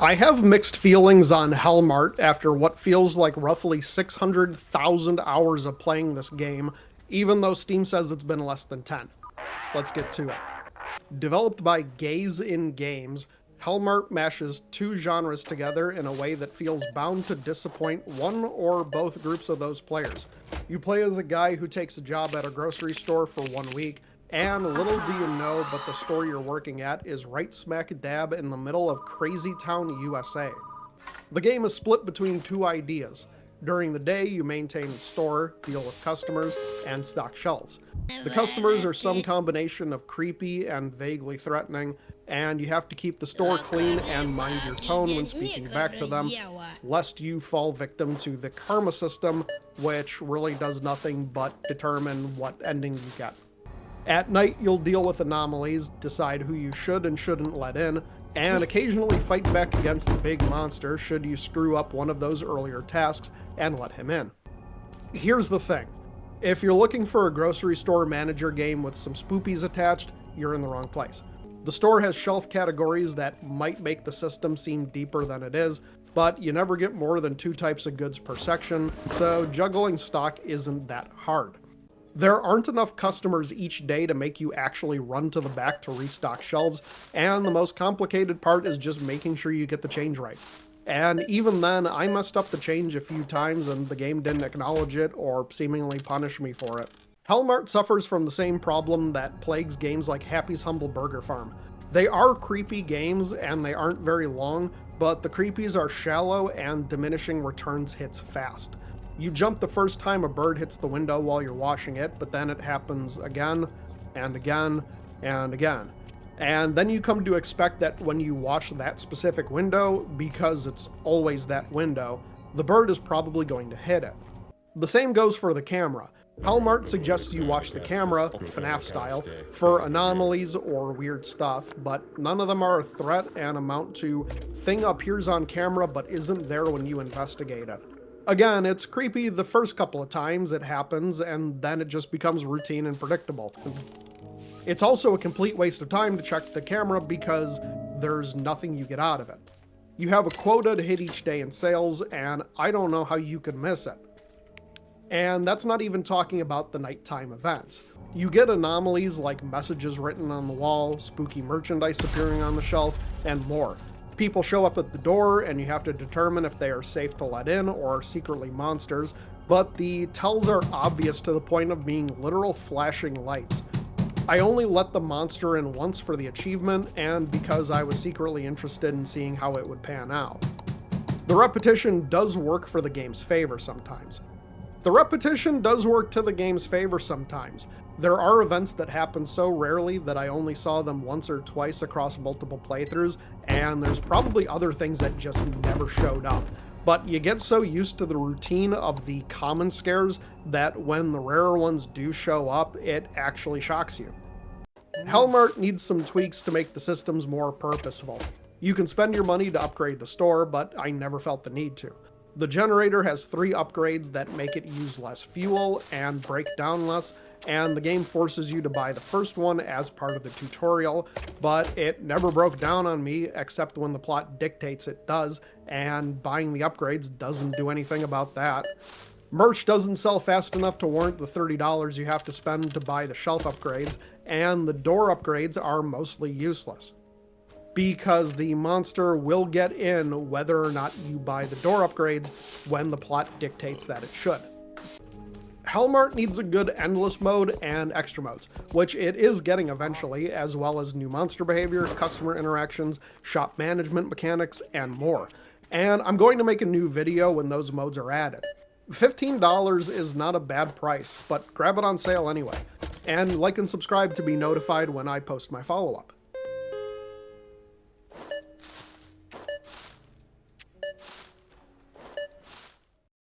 I have mixed feelings on Hellmart after what feels like roughly 600,000 hours of playing this game, even though Steam says it's been less than 10. Let's get to it. Developed by Gaze in Games, Hellmart mashes two genres together in a way that feels bound to disappoint one or both groups of those players. You play as a guy who takes a job at a grocery store for 1 week, and little do you know, but the store you're working at is right smack dab in the middle of Crazy Town, USA. The game is split between two ideas. During the day, you maintain the store, deal with customers, and stock shelves. The customers are some combination of creepy and vaguely threatening, and you have to keep the store clean and mind your tone when speaking back to them, lest you fall victim to the karma system, which really does nothing but determine what ending you get. At night, you'll deal with anomalies, decide who you should and shouldn't let in, and occasionally fight back against the big monster should you screw up one of those earlier tasks and let him in. Here's the thing. If you're looking for a grocery store manager game with some spoopies attached, you're in the wrong place. The store has shelf categories that might make the system seem deeper than it is, but you never get more than 2 types of goods per section, so juggling stock isn't that hard. There aren't enough customers each day to make you actually run to the back to restock shelves, and the most complicated part is just making sure you get the change right. And even then, I messed up the change a few times and the game didn't acknowledge it or seemingly punish me for it. Hellmart suffers from the same problem that plagues games like Happy's Humble Burger Farm. They are creepy games and they aren't very long, but the creepies are shallow and diminishing returns hits fast. You jump the first time a bird hits the window while you're washing it, but then it happens again and again and again. And then you come to expect that when you wash that specific window, because it's always that window, the bird is probably going to hit it. The same goes for the camera. Hellmart suggests you watch the camera, FNAF style, for anomalies or weird stuff, but none of them are a threat and amount to thing appears on camera but isn't there when you investigate it. Again, it's creepy the first couple of times it happens, and then it just becomes routine and predictable. It's also a complete waste of time to check the camera because there's nothing you get out of it. You have a quota to hit each day in sales, and I don't know how you could miss it. And that's not even talking about the nighttime events. You get anomalies like messages written on the wall, spooky merchandise appearing on the shelf, and more. People show up at the door and you have to determine if they are safe to let in or are secretly monsters, but the tells are obvious to the point of being literal flashing lights. I only let the monster in once for the achievement and because I was secretly interested in seeing how it would pan out. The repetition does work for the game's favor sometimes. There are events that happen so rarely that I only saw them once or twice across multiple playthroughs, and there's probably other things that just never showed up. But you get so used to the routine of the common scares that when the rarer ones do show up, it actually shocks you. Hellmart needs some tweaks to make the systems more purposeful. You can spend your money to upgrade the store, but I never felt the need to. The generator has 3 upgrades that make it use less fuel and break down less, and the game forces you to buy the first one as part of the tutorial, but it never broke down on me except when the plot dictates it does, and buying the upgrades doesn't do anything about that. Merch doesn't sell fast enough to warrant the $30 you have to spend to buy the shelf upgrades, and the door upgrades are mostly useless. Because the monster will get in whether or not you buy the door upgrades when the plot dictates that it should. Hellmart needs a good endless mode and extra modes, which it is getting eventually, as well as new monster behavior, customer interactions, shop management mechanics, and more. And I'm going to make a new video when those modes are added. $15 is not a bad price, but grab it on sale anyway. And like and subscribe to be notified when I post my follow-up.